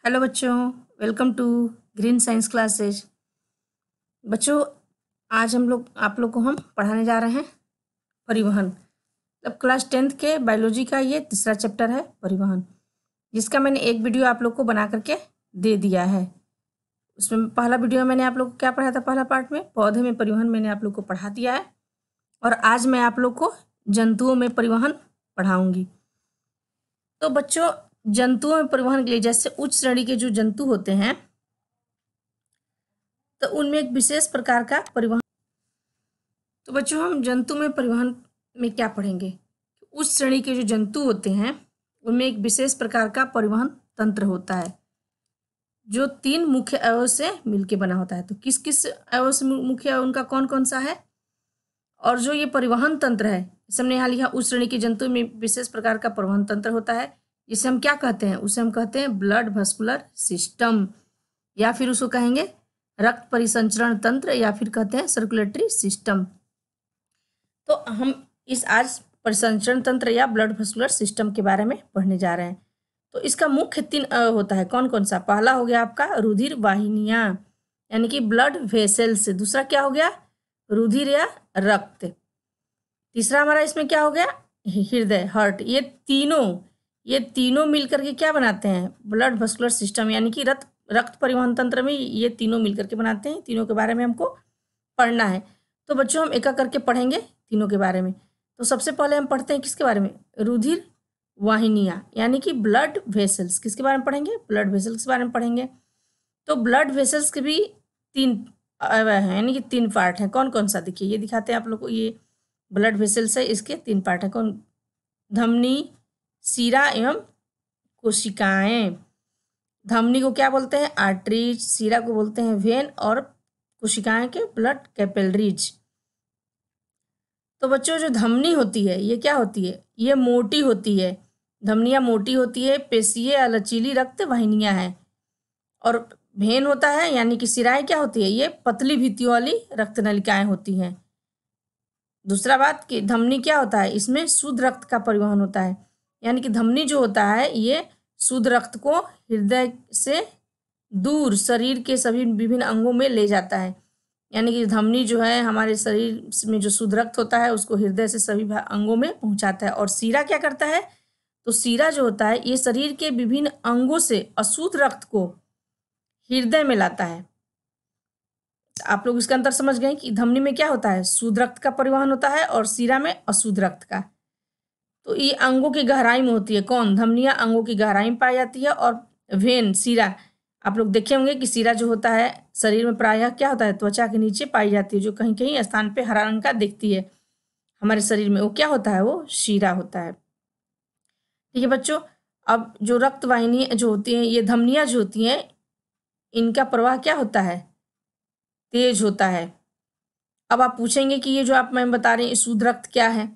Hello बच्चों, welcome to green science classes. बच्चों, आज आप लोग को हम पढ़ाने जा रहे हैं परिवहन। अब क्लास 10th के बायोलॉजी का ये तीसरा चैप्टर है परिवहन, जिसका मैंने एक वीडियो आप लोग को बना करके दे दिया है। उसमें पहला वीडियो मैंने आप लोग को क्या पढ़ाया था, पहला पार्ट में पौधे में परिवहन मैंने आप लोग को पढ़ा दिया है, और आज मैं आप लोग को जंतुओं में परिवहन पढ़ाऊँगी। तो बच्चों, जंतुओं में परिवहन के लिए जैसे उच्च श्रेणी के जो जंतु होते हैं तो उनमें एक विशेष प्रकार का परिवहन। तो बच्चों, हम जंतु में परिवहन में क्या पढ़ेंगे? उच्च श्रेणी के जो जंतु होते हैं उनमें एक विशेष प्रकार का परिवहन तंत्र होता है जो 3 मुख्य अवयव से मिलकर बना होता है। तो किस किस अवयव से मुख्य अवयव उनका कौन कौन सा है? और जो ये परिवहन तंत्र है, जैसे हमने यहाँ लिखा उच्च श्रेणी के जंतु में विशेष प्रकार का परिवहन तंत्र होता है, जिसे हम क्या कहते हैं? उसे हम कहते हैं ब्लड वेस्कुलर सिस्टम, या फिर उसको कहेंगे रक्त परिसंचरण तंत्र, या फिर कहते हैं सर्कुलेटरी सिस्टम। तो हम इस आज परिसंचरण तंत्र या ब्लड वेस्कुलर सिस्टम के बारे में पढ़ने जा रहे हैं। तो इसका मुख्य 3 अवयव होता है, कौन कौन सा? पहला हो गया आपका रुधिर वाहिनियां, यानी कि ब्लड वेसल्स। दूसरा क्या हो गया? रुधिर या रक्त। तीसरा हमारा इसमें क्या हो गया? हृदय, हार्ट। ये तीनों मिलकर के क्या बनाते हैं? ब्लड वेस्कुलर सिस्टम, यानी कि रक्त परिवहन तंत्र में ये तीनों मिलकर के बनाते हैं। तीनों के बारे में हमको पढ़ना है। तो बच्चों, हम एक एक करके पढ़ेंगे तीनों के बारे में। तो सबसे पहले हम पढ़ते हैं किसके बारे में? रुधिर वाहिनियां, यानी कि ब्लड वेसल्स। किसके बारे में पढ़ेंगे? ब्लड वेसल्स के बारे में पढ़ेंगे। तो ब्लड वेसल्स के भी 3 अवयव हैं, यानी कि 3 पार्ट हैं। कौन कौन सा? देखिए, ये दिखाते हैं आप लोग को। ये ब्लड वेसल्स है, इसके 3 पार्ट हैं। कौन? धमनी, सीरा एवं कोशिकाएं। धमनी को क्या बोलते हैं? आर्टरीज। सीरा को बोलते हैं वेन, और कोशिकाएं के ब्लड कैपिलरीज। तो बच्चों, जो धमनी होती है ये क्या होती है? ये मोटी होती है। धमनियाँ मोटी होती है, पेशीय या लचीली रक्त वाहिनियाँ हैं। और वेन होता है, यानी कि सिराएं क्या होती है? ये पतली भित्तियों वाली रक्त नलिकाएं होती हैं। दूसरा बात कि धमनी क्या होता है? इसमें शुद्ध रक्त का परिवहन होता है, यानी कि धमनी जो होता है ये शुद्ध रक्त को हृदय से दूर शरीर के सभी विभिन्न अंगों में ले जाता है। यानी कि धमनी जो है हमारे शरीर में जो शुद्ध रक्त होता है उसको हृदय से सभी अंगों में पहुंचाता है। और सीरा क्या करता है? तो सीरा जो होता है ये शरीर के विभिन्न अंगों से अशुद्ध रक्त को हृदय में लाता है। आप लोग इसका अंतर समझ गए कि धमनी में क्या होता है? शुद्ध रक्त का परिवहन होता है, और सीरा में अशुद्ध रक्त का। तो ये अंगों की गहराई में होती है। कौन? धमनियां अंगों की गहराई में पाई जाती है। और वेन, सीरा, आप लोग देखे होंगे कि सीरा जो होता है शरीर में प्रायः क्या होता है? त्वचा के नीचे पाई जाती है, जो कहीं कहीं स्थान पे हरा रंग का दिखती है हमारे शरीर में। वो क्या होता है? वो शीरा होता है। ठीक है बच्चों, अब जो रक्त वाहिनी जो होती हैं, ये धमनियां जो होती हैं, इनका प्रवाह क्या होता है? तेज होता है। अब आप पूछेंगे कि ये जो मैं बता रही हूँ शुद्ध रक्त क्या है?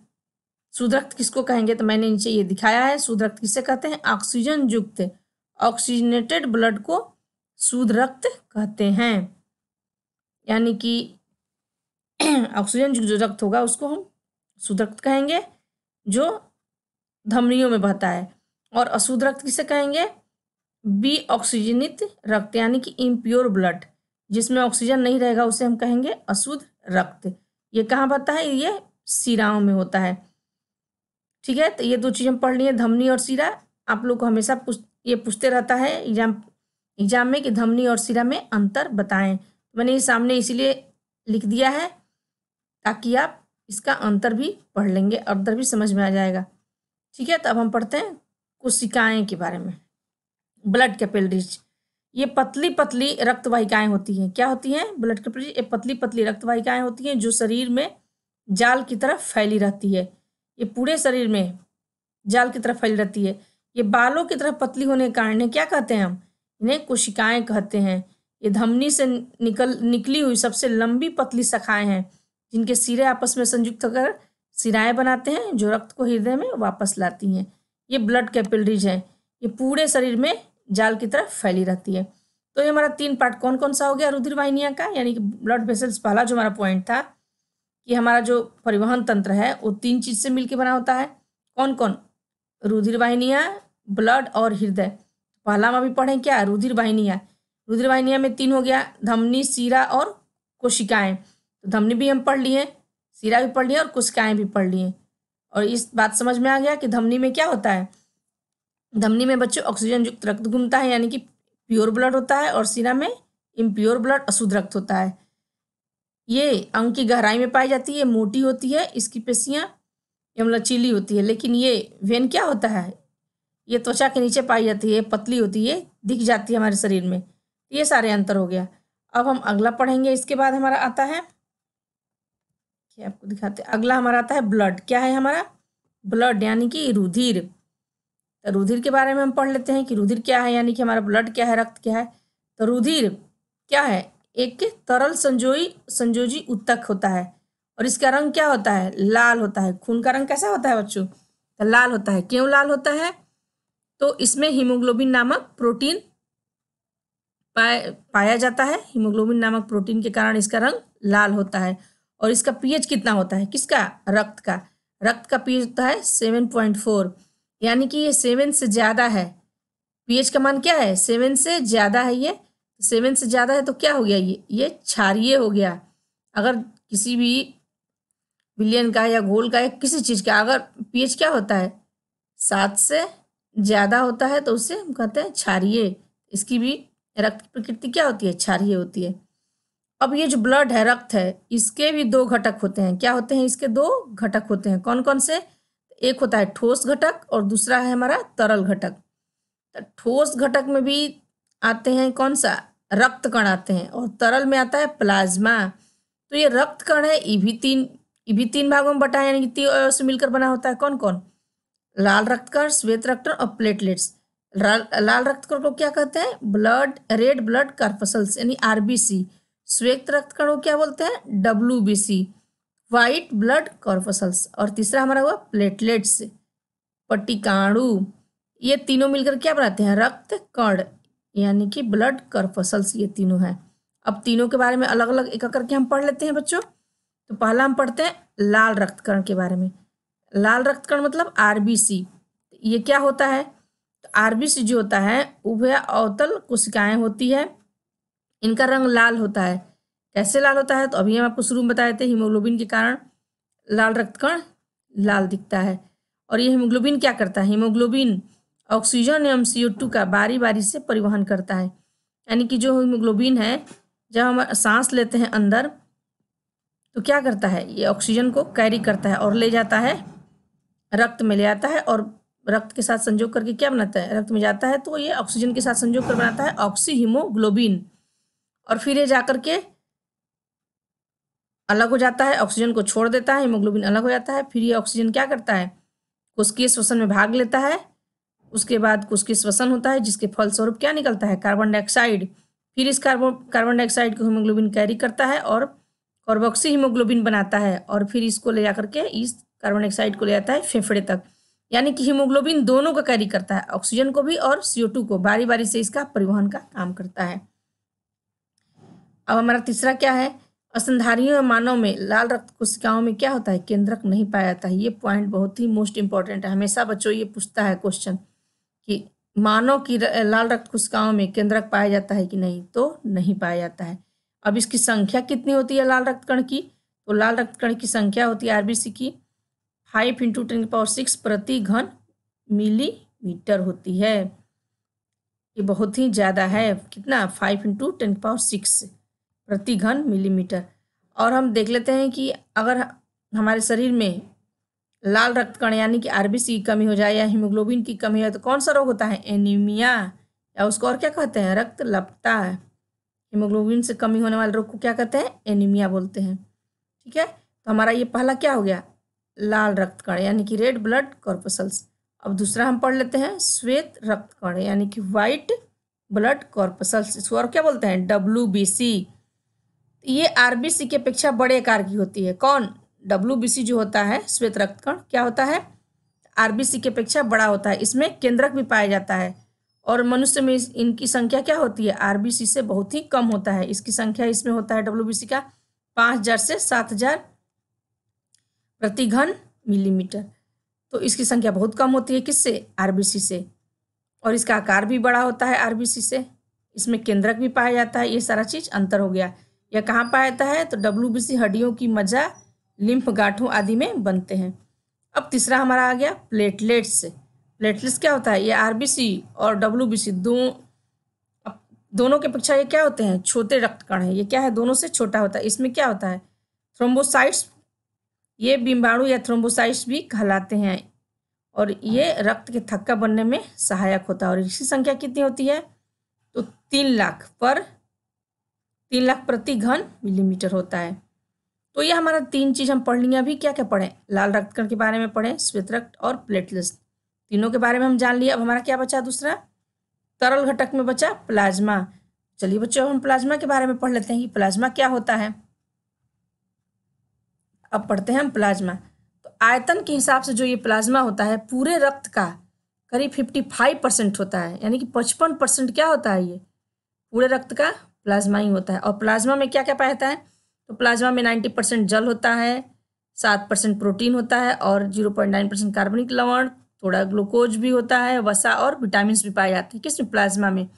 शुद्ध रक्त किसको कहेंगे? तो मैंने नीचे ये दिखाया है। शुद्ध रक्त किसे कहते हैं? ऑक्सीजन युक्त ऑक्सीजनेटेड ब्लड को शुद्ध रक्त कहते हैं। यानी कि ऑक्सीजन जो रक्त होगा उसको हम शुद्ध रक्त कहेंगे, जो धमनियों में बहता है। और अशुद्ध रक्त किसे कहेंगे? बी ऑक्सीजनित रक्त, यानी कि इम्प्योर ब्लड, जिसमें ऑक्सीजन नहीं रहेगा उसे हम कहेंगे अशुद्ध रक्त। ये कहाँ बहता है? ये शिराओं में होता है। ठीक है, तो ये 2 चीज़ हम पढ़ लिए, धमनी और शिरा। आप लोग को हमेशा ये पूछते रहता है एग्जाम में कि धमनी और शिरा में अंतर बताएं। मैंने ये सामने इसीलिए लिख दिया है ताकि आप इसका अंतर भी पढ़ लेंगे, अंतर भी समझ में आ जाएगा। ठीक है, तो अब हम पढ़ते हैं कोशिकाएं के बारे में। ब्लड कैपिलरीज, ये पतली पतली रक्त वाहिकाएं होती हैं। क्या होती हैं? ब्लड कैपिलरीज, ये पतली पतली रक्त वाहिकाएं होती हैं जो शरीर में जाल की तरफ फैली रहती है। ये पूरे शरीर में जाल की तरफ फैली रहती है। ये बालों की तरफ पतली होने के कारण क्या कहते हैं? हम इन्हें कोशिकाएं कहते हैं। ये धमनी से निकली हुई सबसे लंबी पतली शाखाएं हैं, जिनके सिरे आपस में संयुक्त होकर सिराएं बनाते हैं जो रक्त को हृदय में वापस लाती हैं। ये ब्लड कैपिलरीज है। ये पूरे शरीर में जाल की तरफ फैली रहती है। तो ये हमारा 3 पार्ट कौन कौन सा हो गया रुधिर वाहिनियां का, यानी कि ब्लड वेसल्स। पहला जो हमारा पॉइंट था कि हमारा जो परिवहन तंत्र है वो 3 चीज से मिलकर बना होता है। कौन कौन? रुधिर वाहिनियां, ब्लड और हृदय। पहला में अभी पढ़े क्या, रुधिर वाहिनियाँ। रुधिर वाहिनियाँ में 3 हो गया, धमनी, शिरा और कोशिकाएं। तो धमनी भी हम पढ़ लिए, शिरा भी पढ़ लिए और कोशिकाएं भी पढ़ लिए। और इस बात समझ में आ गया कि धमनी में क्या होता है। धमनी में बच्चों ऑक्सीजन युक्त रक्त घूमता है, यानी कि प्योर ब्लड होता है, और शिरा में इम्प्योर ब्लड, अशुद्ध रक्त होता है। ये अंग की गहराई में पाई जाती है, मोटी होती है, इसकी पेशियां एवं लचीली होती है। लेकिन ये वेन क्या होता है, ये त्वचा के नीचे पाई जाती है, पतली होती है, दिख जाती है हमारे शरीर में। ये सारे अंतर हो गया। अब हम अगला पढ़ेंगे। इसके बाद हमारा आता है, क्या आपको दिखाते हैं, अगला हमारा आता है ब्लड। क्या है हमारा, ब्लड यानी कि रुधिर। तो रुधिर के बारे में हम पढ़ लेते हैं कि रुधिर क्या है, यानी कि हमारा ब्लड क्या है, रक्त क्या है। तो रुधिर क्या है, एक तरल संयोजी ऊतक होता है, और इसका रंग क्या होता है, लाल होता है। खून का रंग कैसा होता है बच्चों, तो लाल होता है। क्यों लाल होता है, तो इसमें हीमोग्लोबिन नामक प्रोटीन पाया जाता है। हीमोग्लोबिन नामक प्रोटीन के कारण इसका रंग लाल होता है। और इसका पीएच कितना होता है, किसका, रक्त का। रक्त का पीएच होता है 7.4, यानी कि ये 7 से ज़्यादा है। पीएच का मान क्या है, 7 से ज़्यादा है। ये 7 से ज़्यादा है तो क्या हो गया, ये क्षारीय हो गया। अगर किसी भी विलयन का या घोल का या किसी चीज़ का अगर पीएच क्या होता है, 7 से ज़्यादा होता है, तो उसे हम कहते हैं क्षारीय। इसकी भी रक्त की प्रकृति क्या होती है, क्षारीय होती है। अब ये जो ब्लड है, रक्त है, इसके भी 2 घटक होते हैं। क्या होते हैं, इसके 2 घटक होते हैं। कौन कौन से, एक होता है ठोस घटक और दूसरा है हमारा तरल घटक। तो ठोस घटक में भी आते हैं कौन सा, रक्त कण आते हैं, और तरल में आता है प्लाज्मा। तो ये रक्त कण है, ये भी तीन भागों में बटा है, यानी कि 3 अवयव से मिलकर बना होता है। कौन कौन, लाल रक्त कण, श्वेत रक्त कण और प्लेटलेट्स। लाल रक्त कण को क्या कहते हैं, रेड ब्लड कॉर्पसल्स यानी आरबीसी। श्वेत रक्त कण को क्या बोलते हैं, डब्ल्यूबीसी, व्हाइट ब्लड कॉर्पसल्स। और तीसरा हमारा हुआ प्लेटलेट्स, पट्टिकाणु। ये तीनों मिलकर क्या बनाते हैं, रक्त कण, यानी कि ब्लड कॉर्पसल्स। ये तीनों हैं। अब तीनों के बारे में अलग अलग एक करके हम पढ़ लेते हैं बच्चों। तो पहला हम पढ़ते हैं लाल रक्त कण के बारे में। लाल रक्त कण मतलब आरबीसी। ये क्या होता है, तो आरबीसी जो होता है उभय अवतल कोशिकाएं होती है। इनका रंग लाल होता है। कैसे लाल होता है, तो अभी हम आपको शुरू में बताए थे, हीमोग्लोबिन के कारण लाल रक्त कण लाल दिखता है। और ये हीमोग्लोबिन क्या करता है, हीमोग्लोबिन ऑक्सीजन एवं CO2 का बारी बारी से परिवहन करता है। यानी कि जो हीमोग्लोबिन है, जब हम सांस लेते हैं अंदर, तो क्या करता है, ये ऑक्सीजन को कैरी करता है और ले जाता है, रक्त में ले आता है, और रक्त के साथ संयोग करके क्या बनाता है, रक्त में जाता है, तो ये ऑक्सीजन के साथ संयोग कर बनाता है ऑक्सी हीमोग्लोबिन। और फिर ये जाकर के अलग हो जाता है, ऑक्सीजन को छोड़ देता है, हीमोग्लोबिन अलग हो जाता है। फिर ये ऑक्सीजन क्या करता है, कोशिकीय श्वसन में भाग लेता है। उसके बाद कोशिकीय श्वसन होता है, जिसके फलस्वरूप क्या निकलता है, कार्बन डाइऑक्साइड। फिर इस कार्बन डाइऑक्साइड को हीमोग्लोबिन कैरी करता है और कार्बोक्सी हीमोग्लोबिन बनाता है, और फिर इसको ले जाकर के इस कार्बन डाइऑक्साइड को ले जाता है फेफड़े तक। यानी कि हीमोग्लोबिन दोनों का कैरी करता है, ऑक्सीजन को भी और CO2 को, बारी बारी से इसका परिवहन का काम करता है। अब हमारा तीसरा क्या है, स्तनधारियों और मानव में लाल रक्त कोशिकाओं में क्या होता है, केंद्रक नहीं पाया जाता है। ये पॉइंट बहुत ही मोस्ट इंपॉर्टेंट है। हमेशा बच्चों ये पूछता है क्वेश्चन कि मानव की लाल रक्त कोशिकाओं में केंद्रक पाया जाता है कि नहीं, तो नहीं पाया जाता है। अब इसकी संख्या कितनी होती है लाल रक्त कण की, तो लाल रक्त कण की संख्या होती है आरबीसी की 5 × 10⁶ प्रति घन मिलीमीटर होती है। ये बहुत ही ज़्यादा है, कितना, 5 × 10⁶ प्रति घन मिलीमीटर। और हम देख लेते हैं कि अगर हमारे शरीर में लाल रक्त कण यानी कि आरबीसी की कमी हो जाए या हीमोग्लोबिन की कमी हो तो कौन सा रोग होता है, एनीमिया, या उसको और क्या कहते हैं, रक्तल्पता। हीमोग्लोबिन से कमी होने वाले रोग को क्या कहते हैं, एनीमिया बोलते हैं। ठीक है, तो हमारा ये पहला क्या हो गया, लाल रक्त कण यानी कि रेड ब्लड कॉर्पसल्स। अब दूसरा हम पढ़ लेते हैं श्वेत रक्त कण यानी कि व्हाइट ब्लड कॉर्पसल्स। इसको और क्या बोलते हैं, WBC। ये आरबीसी की अपेक्षा बड़े आकार की होती है। कौन, WBC जो होता है श्वेत रक्त कण क्या होता है, आरबीसी की अपेक्षा बड़ा होता है। इसमें केंद्रक भी पाया जाता है, और मनुष्य में इनकी संख्या क्या होती है, आरबीसी से बहुत ही कम होता है। इसकी संख्या इसमें होता है WBC का 5000 से 7000 प्रति घन मिलीमीटर। तो इसकी संख्या बहुत कम होती है, किससे, आरबीसी से। और इसका आकार भी बड़ा होता है आरबीसी से। इसमें केंद्रक भी पाया जाता है। ये सारा चीज़ अंतर हो गया। यह कहाँ पाया जाता है? तो डब्ल्यूबीसी हड्डियों की मज्जा, लिम्फ गांठों आदि में बनते हैं। अब तीसरा हमारा आ गया प्लेटलेट्स। प्लेटलेट्स क्या होता है? ये आरबीसी और डब्ल्यूबीसी दोनों के अपेक्षा ये क्या होते हैं? छोटे रक्त कण है। ये क्या है? दोनों से छोटा होता है। इसमें क्या होता है? थ्रोम्बोसाइट्स, ये बिम्बाणु या थ्रोम्बोसाइट्स भी कहलाते हैं और ये रक्त के थक्का बनने में सहायक होता है। और इसकी संख्या कितनी होती है? तो 3 लाख प्रति घन मिलीमीटर होता है। तो ये हमारा 3 चीज़ हम पढ़ लिए। अभी क्या क्या पढ़ें? लाल रक्तकण के बारे में पढ़ें, श्वेत रक्त और प्लेटलेट्स, तीनों के बारे में हम जान लिए। अब हमारा क्या बचा? दूसरा तरल घटक में बचा प्लाज्मा। चलिए बच्चों, हम प्लाज्मा के बारे में पढ़ लेते हैं कि प्लाज्मा क्या होता है। अब पढ़ते हैं हम प्लाज्मा। तो आयतन के हिसाब से जो ये प्लाज्मा होता है, पूरे रक्त का करीब 55% होता है, यानी कि 55% क्या होता है? ये पूरे रक्त का प्लाज्मा ही होता है। और प्लाज्मा में क्या क्या पाया जाता है? तो प्लाज्मा में 90% जल होता है, 7% प्रोटीन होता है और 0.9% कार्बनिक लवण, थोड़ा ग्लूकोज भी होता है, वसा और विटामिन भी पाए जाते हैं। किसमें? प्लाज्मा में।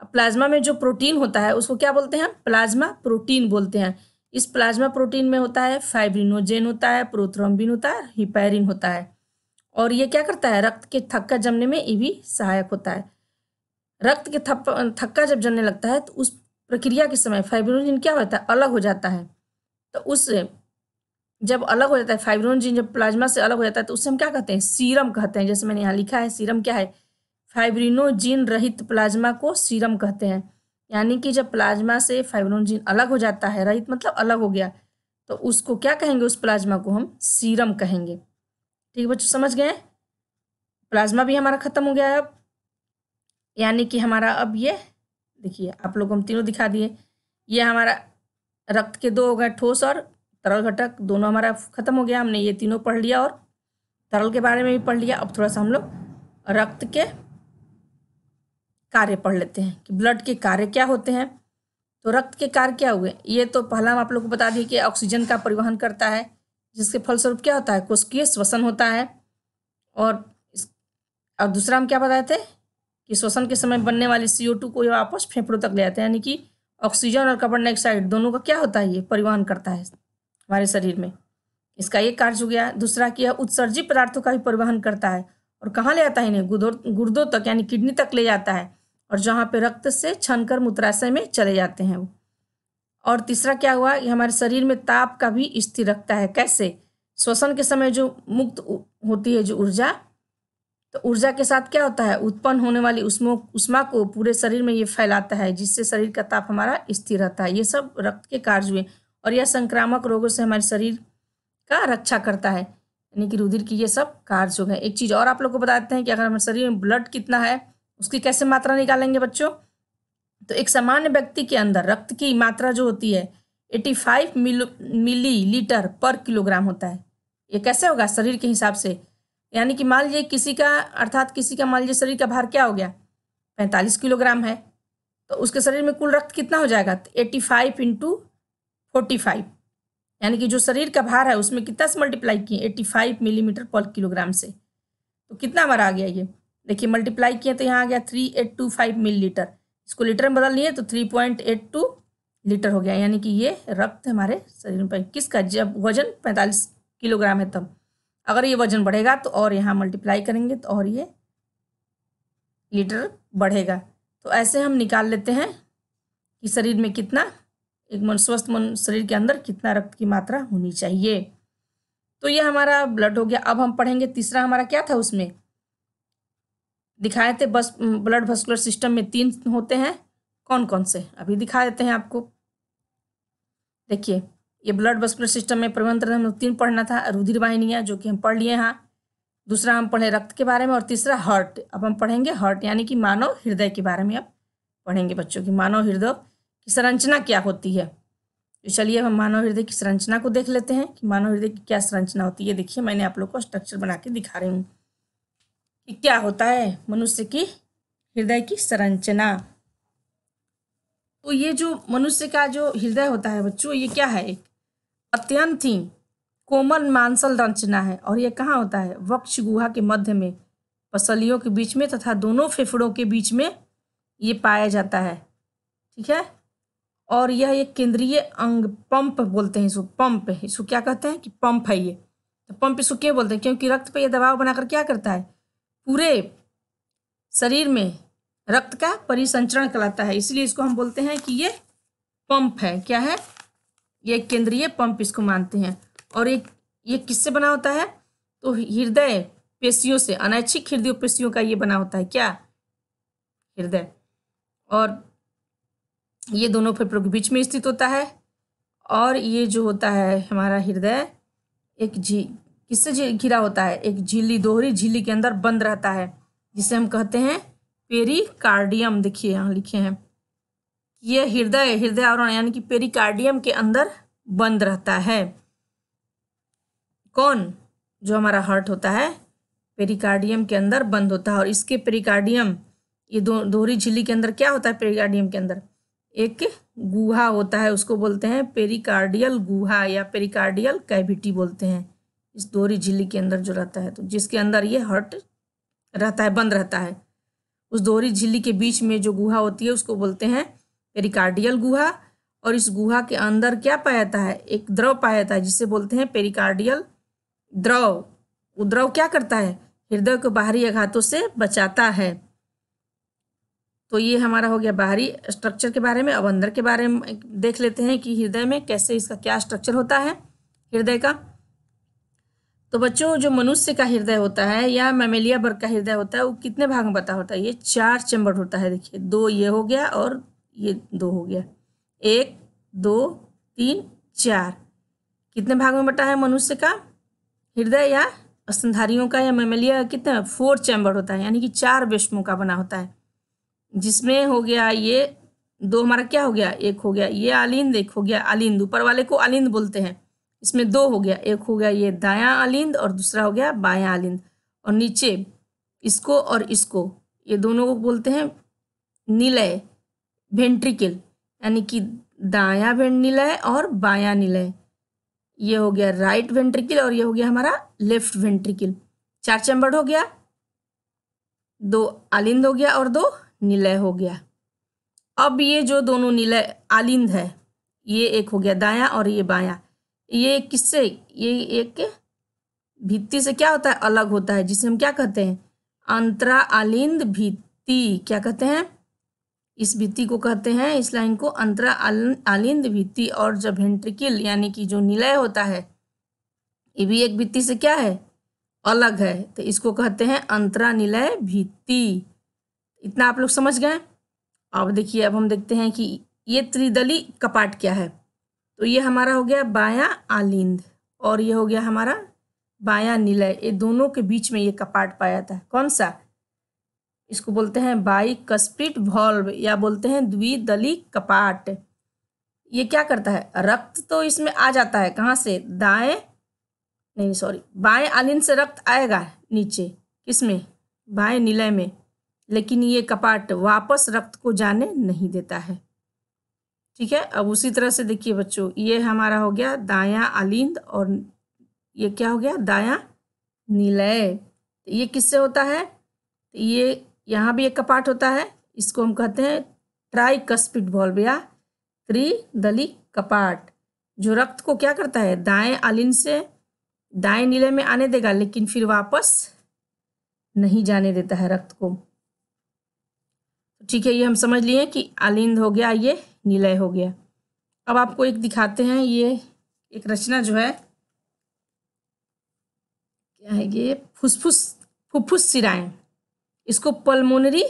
अब प्लाज्मा में जो प्रोटीन होता है उसको क्या बोलते हैं? प्लाज्मा प्रोटीन बोलते हैं। इस प्लाज्मा प्रोटीन में होता है फाइब्रिनोजेन होता है, प्रोथ्रोम्बिन होता है, हिपैरिन होता है। और ये क्या करता है? रक्त के थक्का जमने में ये भी सहायक होता है। रक्त के थक्का जब जमने लगता है तो उस प्रक्रिया के समय फाइब्रिनोजेन क्या होता है? अलग हो जाता है। तो उस जब अलग हो जाता है फाइब्रिनोजेन, जब प्लाज्मा से अलग हो जाता है तो उससे हम क्या कहते हैं? सीरम कहते हैं। जैसे मैंने यहाँ लिखा है, सीरम क्या है? फाइब्रिनोजेन रहित प्लाज्मा को सीरम कहते हैं। यानी कि जब प्लाज्मा से फाइब्रिनोजेन अलग हो जाता है, रहित मतलब अलग हो गया, तो उसको क्या कहेंगे? उस प्लाज्मा को हम सीरम कहेंगे। ठीक है बच्चों, समझ गए? प्लाज्मा भी हमारा खत्म हो गया है अब। यानी कि हमारा अब ये देखिए, आप लोग को हम तीनों दिखा दिए। ये हमारा रक्त के 2 हो गए, ठोस और तरल घटक, दोनों हमारा खत्म हो गया। हमने ये तीनों पढ़ लिया और तरल के बारे में भी पढ़ लिया। अब थोड़ा सा हम लोग रक्त के कार्य पढ़ लेते हैं कि ब्लड के कार्य क्या होते हैं। तो रक्त के कार्य क्या हुए? ये तो पहला हम आप लोग को बता दिए कि ऑक्सीजन का परिवहन करता है, जिसके फलस्वरूप क्या होता है? कोशिकीय श्वसन होता है। और दूसरा हम क्या बताए थे कि श्वसन के समय बनने वाली CO2 को ये वापस फेफड़ों तक ले जाते हैं। यानी कि ऑक्सीजन और कार्बन डाइऑक्साइड दोनों का क्या होता है? ये परिवहन करता है हमारे शरीर में। इसका ये कार्य हो गया। दूसरा कि यह उत्सर्जित पदार्थों का भी परिवहन करता है और कहाँ ले जाता है? इन्हें गुर्दों तक, यानी किडनी तक ले जाता है, और जहाँ पे रक्त से छनकर मूत्राशय में चले जाते हैं वो। और तीसरा क्या हुआ? ये हमारे शरीर में ताप का भी स्थिर रखता है। कैसे? श्वसन के समय जो मुक्त होती है जो ऊर्जा, तो ऊर्जा के साथ क्या होता है? उत्पन्न होने वाली उष्मा को पूरे शरीर में ये फैलाता है, जिससे शरीर का ताप हमारा स्थिर रहता है। ये सब रक्त के कार्य हुए। और यह संक्रामक रोगों से हमारे शरीर का रक्षा करता है, यानी कि रुधिर की ये सब कार्य हो गए। एक चीज़ और आप लोग को बताते हैं कि अगर हमारे शरीर में ब्लड कितना है, उसकी कैसे मात्रा निकालेंगे बच्चों? तो एक सामान्य व्यक्ति के अंदर रक्त की मात्रा जो होती है 85 मिलीलीटर पर किलोग्राम होता है। ये कैसे होगा? शरीर के हिसाब से। यानी कि मान लीजिए किसी का मान लीजिए शरीर का भार क्या हो गया? 45 किलोग्राम है, तो उसके शरीर में कुल रक्त कितना हो जाएगा? 85 × 45, यानी कि जो शरीर का भार है उसमें कितना से मल्टीप्लाई किए? 85 मिलीमीटर पर किलोग्राम से। तो कितना हमारा आ गया? ये देखिए, मल्टीप्लाई किए तो यहाँ आ गया 3825 मिलीलीटर। इसको लीटर में बदल लिए तो 3.82 लीटर हो गया। यानी कि ये रक्त हमारे शरीर में किसका? जब वजन 45 किलोग्राम है तब। अगर ये वजन बढ़ेगा तो और यहाँ मल्टीप्लाई करेंगे तो और ये लीटर बढ़ेगा। तो ऐसे हम निकाल लेते हैं कि शरीर में कितना, एक स्वस्थ शरीर के अंदर कितना रक्त की मात्रा होनी चाहिए। तो ये हमारा ब्लड हो गया। अब हम पढ़ेंगे तीसरा हमारा क्या था, उसमें दिखाए थे बस ब्लड वेस्कुलर सिस्टम में 3 होते हैं। कौन कौन से? अभी दिखा देते हैं आपको। देखिए, ये ब्लड वेस्कुलर सिस्टम में परिवहन तंत्र में 3 पढ़ना था। रुधिर वाहिनियाँ, जो कि हम पढ़ लिए यहाँ। दूसरा हम पढ़े रक्त के बारे में, और तीसरा हार्ट। अब हम पढ़ेंगे हार्ट, यानी कि मानव हृदय के बारे में अब पढ़ेंगे बच्चों की मानव हृदय की संरचना क्या होती है। तो चलिए हम मानव हृदय की संरचना को देख लेते हैं कि मानव हृदय की क्या संरचना होती है। देखिए, मैंने आप लोग को स्ट्रक्चर बना के दिखा रही हूँ कि क्या होता है मनुष्य की हृदय की संरचना। तो ये जो मनुष्य का जो हृदय होता है बच्चों, ये क्या है? एक अत्यंत ही कोमल मांसल रचना है। और ये कहाँ होता है? वक्ष गुहा के मध्य में पसलियों के बीच में तथा दोनों फेफड़ों के बीच में ये पाया जाता है। ठीक है, और यह एक केंद्रीय अंग, पंप बोलते हैं इसको, पंप है इसको, क्या कहते हैं कि पंप है ये। तो पंप इसको क्यों बोलते हैं? क्योंकि रक्त पे ये दबाव बनाकर क्या करता है, पूरे शरीर में रक्त का परिसंचरण कराता है, इसलिए इसको हम बोलते हैं कि ये पंप है। क्या है? ये केंद्रीय पंप इसको मानते हैं। और ये किससे बना होता है? तो हृदय पेशियों से, अनैच्छिक हृदय पेशियों का ये बना होता है। क्या? हृदय। और ये दोनों फेफड़ों के बीच में स्थित होता है। और ये जो होता है हमारा हृदय एक किससे घिरा होता है? एक झिल्ली, दोहरी झिल्ली के अंदर बंद रहता है, जिसे हम कहते हैं पेरिकार्डियम। देखिए यहाँ लिखे हैं, ये हृदय आवरण यानी कि पेरिकार्डियम के अंदर बंद रहता है। कौन? जो हमारा हार्ट होता है पेरिकार्डियम के अंदर बंद होता है। और इसके पेरिकार्डियम, ये दोहरी झिल्ली के अंदर क्या होता है? पेरिकार्डियम के अंदर एक गुहा होता है, उसको बोलते हैं पेरिकार्डियल गुहा या पेरिकार्डियल कैविटी बोलते हैं। इस दोहरी झिल्ली के अंदर जो रहता है, तो जिसके अंदर ये हार्ट रहता है, बंद रहता है, उस दोहरी झिल्ली के बीच में जो गुहा होती है उसको बोलते हैं पेरिकार्डियल गुहा। और इस गुहा के अंदर क्या पाया जाता है? एक द्रव पाया जाता है जिसे बोलते हैं पेरिकार्डियल द्रव। वो द्रव क्या करता है? हृदय को बाहरी आघातों से बचाता है। तो ये हमारा हो गया बाहरी स्ट्रक्चर के बारे में। अब अंदर के बारे में देख लेते हैं कि हृदय में कैसे, इसका क्या स्ट्रक्चर होता है हृदय का। तो बच्चों, जो मनुष्य का हृदय होता है या मैमेलिया वर्ग का हृदय होता है, वो कितने भाग में बटा होता है? ये 4 चैम्बर होता है। देखिए, 2 ये हो गया और ये 2 हो गया। 1 2 3 4। कितने भाग में बटा है मनुष्य का हृदय या स्तनधारियों का या मैमेलिया? कितना? 4 चैम्बर होता है, यानी कि 4 वेष्मों का बना होता है, जिसमें हो गया ये 2 हमारा क्या हो गया? एक हो गया ये आलिंद, एक हो गया आलिंद, ऊपर वाले को आलिंद बोलते हैं। इसमें 2 हो गया, एक हो गया ये दायां आलिंद और दूसरा हो गया बायां आलिंद। और नीचे इसको और इसको, ये दोनों को बोलते हैं निलय, वेंट्रिकल, यानी कि दायां निलय और बायां निलय। ये हो गया राइट वेंट्रिकल और ये हो गया हमारा लेफ्ट वेंट्रिकल। 4 चैम्बर हो गया, 2 आलिंद हो गया और 2 निलय हो गया। अब ये जो दोनों निलय आलिंद है, ये एक हो गया दायां और ये बायां। ये किससे? ये एक भित्ति से क्या होता है? अलग होता है, जिसे हम क्या कहते हैं? अंतरा आलिंद भित्ति। क्या कहते हैं? इस भित्ति को कहते हैं, इस लाइन को अंतरा आलिंद भित्ति। और जब वेंट्रिकल यानी कि जो निलय होता है, ये भी एक भित्ति से क्या है? अलग है, तो इसको कहते हैं अंतरा निलय भित्ति। इतना आप लोग समझ गए। अब देखिए, अब हम देखते हैं कि ये त्रिदली कपाट क्या है। तो ये हमारा हो गया बायां आलिंद और ये हो गया हमारा बायां निलय। ये दोनों के बीच में ये कपाट पाया जाता है। कौन सा? इसको बोलते हैं बाइकस्पिड वॉल्व या बोलते हैं द्विदली कपाट। ये क्या करता है? रक्त तो इसमें आ जाता है, कहाँ से? बाएं आलिंद से रक्त आएगा नीचे, किसमें? बाएं निलय में। लेकिन ये कपाट वापस रक्त को जाने नहीं देता है। ठीक है, अब उसी तरह से देखिए बच्चों, ये हमारा हो गया दायां आलिंद और ये क्या हो गया? दायां निलय। ये किससे होता है? ये यहाँ भी एक कपाट होता है, इसको हम कहते हैं ट्राइकस्पिड वॉल्व या त्रिदली कपाट, जो रक्त को क्या करता है? दाएं आलिंद से दाएं निलय में आने देगा, लेकिन फिर वापस नहीं जाने देता है रक्त को। ठीक है, ये हम समझ लिए कि आलिंद हो गया, ये निलय हो गया। अब आपको एक दिखाते हैं, ये एक रचना जो है क्या है? ये फुफ्फुस शिराएं, इसको पल्मोनरी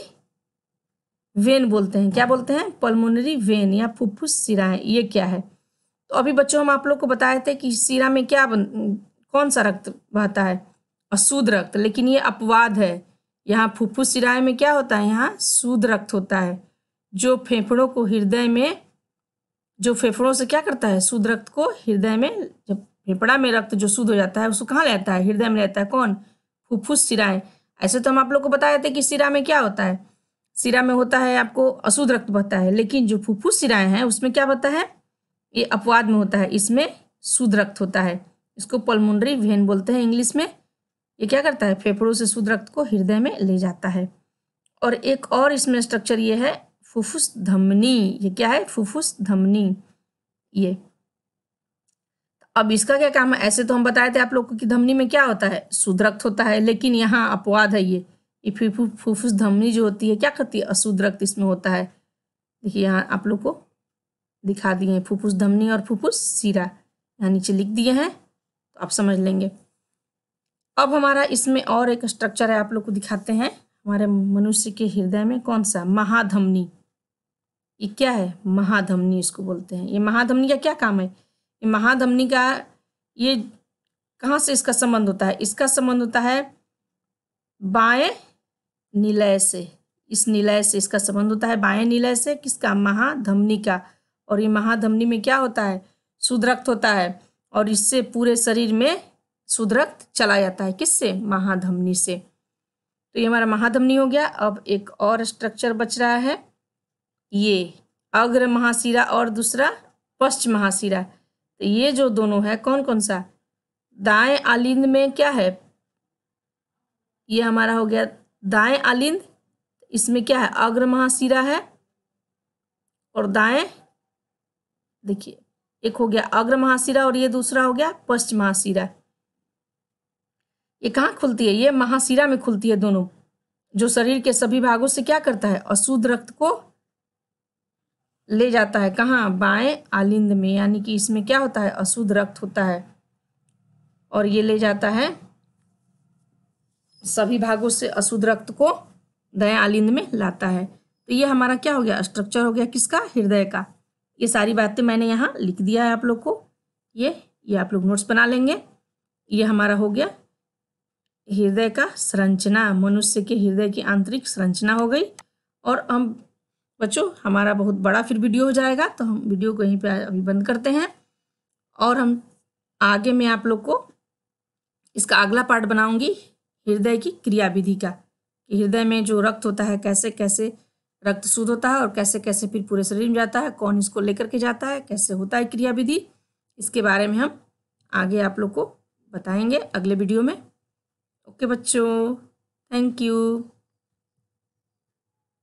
वेन बोलते हैं। क्या बोलते हैं? पल्मोनरी वेन या फुफ्फुस शिराएं। ये क्या है? तो अभी बच्चों हम आप लोग को बताए थे कि शिरा में क्या कौन सा रक्त बहता है? अशुद्ध रक्त। लेकिन ये अपवाद है, यहाँ फुफ्फुस शिराएं में क्या होता है? यहाँ शुद्ध रक्त होता है, जो फेफड़ों को हृदय में, जो फेफड़ों से क्या करता है? शुद्ध रक्त को हृदय में, जब फेफड़ा में रक्त जो शुद्ध हो जाता है उसको कहाँ ले आता है? हृदय में रहता है। कौन? फुफ्फुस शिराएं। ऐसे तो हम आप लोग को बताए थे कि शिरा में क्या होता है? शिरा में होता है आपको अशुद्ध रक्त बहता है, लेकिन जो फुफ्फुस शिराएं हैं उसमें क्या बहता है? ये अपवाद में होता है, इसमें शुद्ध रक्त होता है। इसको पल्मोनरी वेन बोलते हैं इंग्लिश में, ये क्या करता है, फेफड़ों से शुद्ध रक्त को हृदय में ले जाता है। और एक और इसमें स्ट्रक्चर ये है फुफ्फुस धमनी। ये क्या है, फुफ्फुस धमनी। ये अब इसका क्या काम है, ऐसे तो हम बताए थे आप लोगों को कि धमनी में क्या होता है, शुद्ध रक्त होता है, लेकिन यहाँ अपवाद है। ये फुफ्फुस धमनी जो होती है क्या करती है, अशुद्ध रक्त इसमें होता है। देखिए यहाँ आप लोग को दिखा दिए हैं फुफ्फुस धमनी और फुफ्फुस शिरा, यहाँ नीचे लिख दिए हैं तो आप समझ लेंगे। अब हमारा इसमें और एक स्ट्रक्चर है, आप लोग को दिखाते हैं। हमारे मनुष्य के हृदय में कौन सा, महाधमनी। ये क्या है, महाधमनी इसको बोलते हैं। ये महाधमनी का क्या काम है, ये महाधमनी का ये कहाँ से इसका संबंध होता है, इसका संबंध होता है बाएं निलय से। इस निलय से इसका संबंध होता है बाएं निलय से, किसका, महाधमनी का। और ये महाधमनी में क्या होता है, शुद्ध रक्त होता है, और इससे पूरे शरीर में शुद्ध रक्त चला जाता है, किससे, महाधमनी से। तो ये हमारा महाधमनी हो गया। अब एक और स्ट्रक्चर बच रहा है, ये अग्र महाशिरा और दूसरा पश्च महाशिरा। तो ये जो दोनों है कौन कौन सा, दाएं आलिंद में क्या है, ये हमारा हो गया दाएं आलिंद, इसमें क्या है, अग्र महाशिरा है, और दाएं देखिए एक हो गया अग्र महाशिरा और ये दूसरा हो गया पश्च महाशिरा। ये कहाँ खुलती है, ये महाशिरा में खुलती है दोनों, जो शरीर के सभी भागों से क्या करता है, अशुद्ध रक्त को ले जाता है, कहाँ, बाएं आलिंद में। यानी कि इसमें क्या होता है, अशुद्ध रक्त होता है, और ये ले जाता है सभी भागों से अशुद्ध रक्त को दाएं आलिंद में लाता है। तो ये हमारा क्या हो गया, स्ट्रक्चर हो गया किसका, हृदय का। ये सारी बातें मैंने यहाँ लिख दिया है आप लोग को, ये आप लोग नोट्स बना लेंगे। ये हमारा हो गया हृदय का संरचना, मनुष्य के हृदय की आंतरिक संरचना हो गई। और हम बच्चों हमारा बहुत बड़ा फिर वीडियो हो जाएगा, तो हम वीडियो को यहीं पे अभी बंद करते हैं, और हम आगे में आप लोग को इसका अगला पार्ट बनाऊंगी हृदय की क्रियाविधि का, कि हृदय में जो रक्त होता है कैसे कैसे रक्त शुद्ध होता है और कैसे कैसे फिर पूरे शरीर में जाता है, कौन इसको लेकर के जाता है, कैसे होता है क्रियाविधि, इसके बारे में हम आगे आप लोग को बताएंगे अगले वीडियो में। ओके बच्चों, थैंक यू।